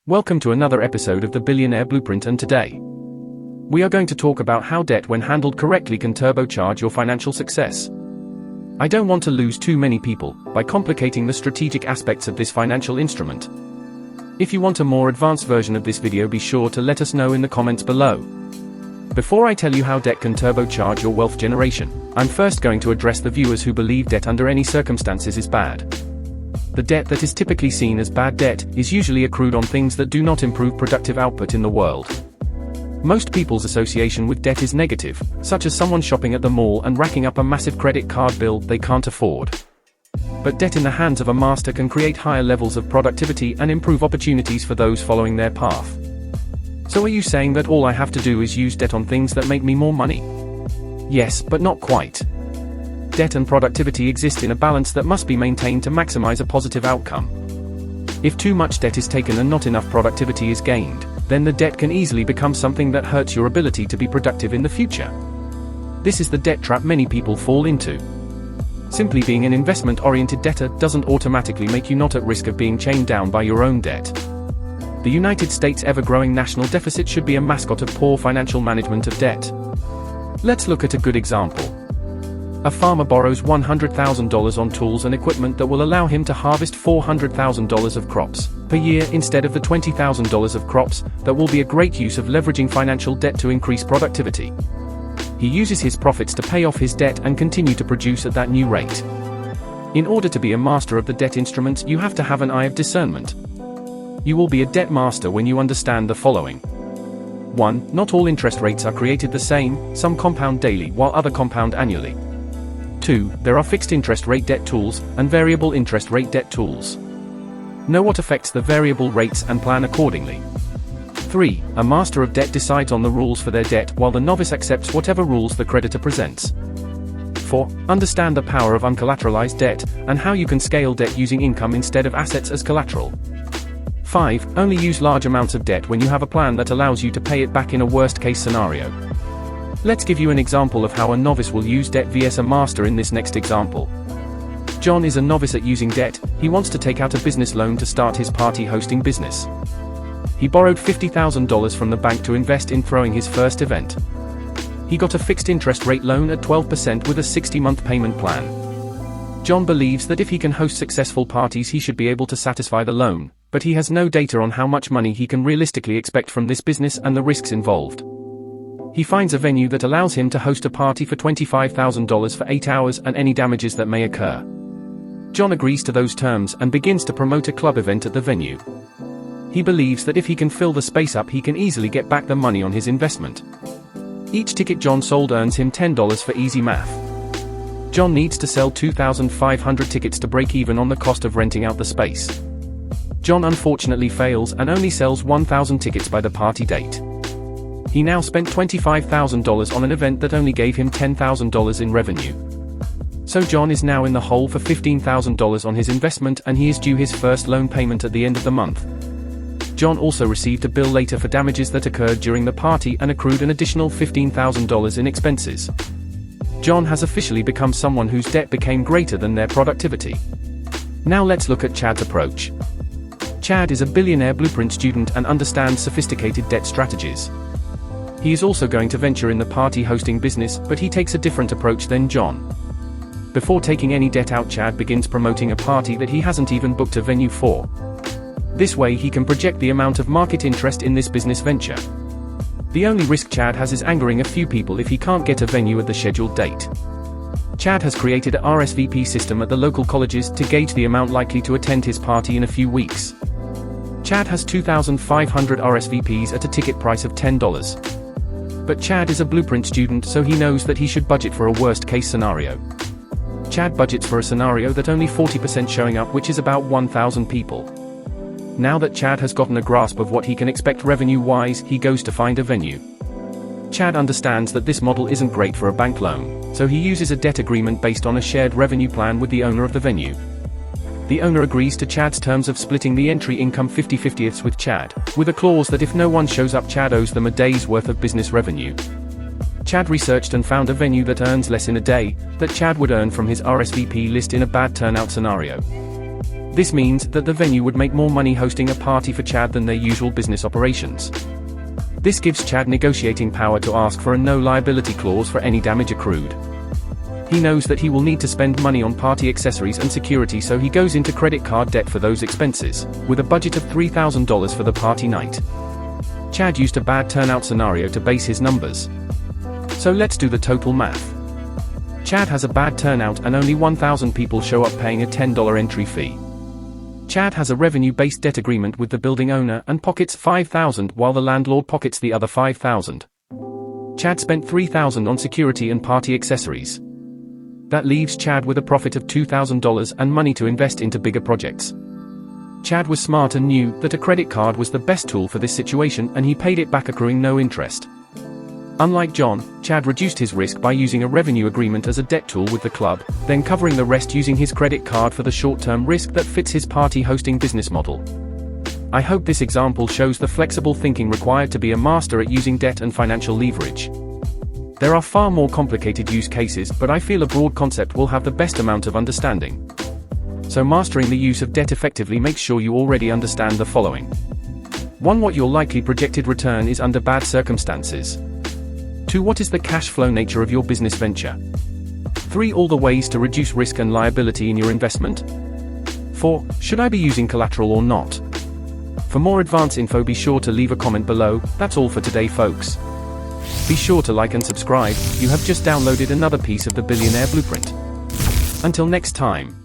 Welcome to another episode of the Billionaire Blueprint, and today we are going to talk about how debt, when handled correctly, can turbocharge your financial success. I don't want to lose too many people by complicating the strategic aspects of this financial instrument. If you want a more advanced version of this video, be sure to let us know in the comments below. Before I tell you how debt can turbocharge your wealth generation, I'm first going to address the viewers who believe debt under any circumstances is bad. The debt that is typically seen as bad debt is usually accrued on things that do not improve productive output in the world. Most people's association with debt is negative, such as someone shopping at the mall and racking up a massive credit card bill they can't afford. But debt in the hands of a master can create higher levels of productivity and improve opportunities for those following their path. So are you saying that all I have to do is use debt on things that make me more money? Yes, but not quite. Debt and productivity exist in a balance that must be maintained to maximize a positive outcome. If too much debt is taken and not enough productivity is gained, then the debt can easily become something that hurts your ability to be productive in the future. This is the debt trap many people fall into. Simply being an investment-oriented debtor doesn't automatically make you not at risk of being chained down by your own debt. The United States' ever-growing national deficit should be a mascot of poor financial management of debt. Let's look at a good example. A farmer borrows $100,000 on tools and equipment that will allow him to harvest $400,000 of crops per year instead of the $20,000 of crops. That will be a great use of leveraging financial debt to increase productivity. He uses his profits to pay off his debt and continue to produce at that new rate. In order to be a master of the debt instruments, you have to have an eye of discernment. You will be a debt master when you understand the following. 1. Not all interest rates are created the same, some compound daily while other compound annually. 2. There are fixed interest rate debt tools and variable interest rate debt tools. Know what affects the variable rates and plan accordingly. 3. A master of debt decides on the rules for their debt while the novice accepts whatever rules the creditor presents. 4. Understand the power of uncollateralized debt and how you can scale debt using income instead of assets as collateral. 5. Only use large amounts of debt when you have a plan that allows you to pay it back in a worst-case scenario. Let's give you an example of how a novice will use debt vs a master in this next example. John is a novice at using debt. He wants to take out a business loan to start his party hosting business. He borrowed $50,000 from the bank to invest in throwing his first event. He got a fixed interest rate loan at 12% with a 60-month payment plan. John believes that if he can host successful parties, he should be able to satisfy the loan, but he has no data on how much money he can realistically expect from this business and the risks involved. He finds a venue that allows him to host a party for $25,000 for 8 hours and any damages that may occur. John agrees to those terms and begins to promote a club event at the venue. He believes that if he can fill the space up, he can easily get back the money on his investment. Each ticket John sold earns him $10 for easy math. John needs to sell 2,500 tickets to break even on the cost of renting out the space. John unfortunately fails and only sells 1,000 tickets by the party date. He now spent $25,000 on an event that only gave him $10,000 in revenue. So John is now in the hole for $15,000 on his investment, and he is due his first loan payment at the end of the month. John also received a bill later for damages that occurred during the party and accrued an additional $15,000 in expenses. John has officially become someone whose debt became greater than their productivity. Now let's look at Chad's approach. Chad is a Billionaire Blueprint student and understands sophisticated debt strategies. He is also going to venture in the party hosting business, but he takes a different approach than John. Before taking any debt out, Chad begins promoting a party that he hasn't even booked a venue for. This way he can project the amount of market interest in this business venture. The only risk Chad has is angering a few people if he can't get a venue at the scheduled date. Chad has created a RSVP system at the local colleges to gauge the amount likely to attend his party in a few weeks. Chad has 2,500 RSVPs at a ticket price of $10. But Chad is a Blueprint student, so he knows that he should budget for a worst-case scenario. Chad budgets for a scenario that only 40% showing up, which is about 1,000 people. Now that Chad has gotten a grasp of what he can expect revenue-wise, he goes to find a venue. Chad understands that this model isn't great for a bank loan, so he uses a debt agreement based on a shared revenue plan with the owner of the venue. The owner agrees to Chad's terms of splitting the entry income 50/50 with Chad, with a clause that if no one shows up, Chad owes them a day's worth of business revenue. Chad researched and found a venue that earns less in a day that Chad would earn from his RSVP list in a bad turnout scenario. This means that the venue would make more money hosting a party for Chad than their usual business operations. This gives Chad negotiating power to ask for a no liability clause for any damage accrued. He knows that he will need to spend money on party accessories and security, so he goes into credit card debt for those expenses, with a budget of $3,000 for the party night. Chad used a bad turnout scenario to base his numbers. So let's do the total math. Chad has a bad turnout and only 1,000 people show up paying a $10 entry fee. Chad has a revenue-based debt agreement with the building owner and pockets $5,000 while the landlord pockets the other $5,000. Chad spent $3,000 on security and party accessories. That leaves Chad with a profit of $2,000 and money to invest into bigger projects. Chad was smart and knew that a credit card was the best tool for this situation, and he paid it back accruing no interest. Unlike John, Chad reduced his risk by using a revenue agreement as a debt tool with the club, then covering the rest using his credit card for the short-term risk that fits his party hosting business model. I hope this example shows the flexible thinking required to be a master at using debt and financial leverage. There are far more complicated use cases, but I feel a broad concept will have the best amount of understanding. So mastering the use of debt effectively makes sure you already understand the following. 1. What your likely projected return is under bad circumstances. 2. What is the cash flow nature of your business venture? 3. All the ways to reduce risk and liability in your investment. 4. Should I be using collateral or not? For more advanced info, be sure to leave a comment below. That's all for today, folks. Be sure to like and subscribe. You have just downloaded another piece of the Billionaire Blueprint. Until next time.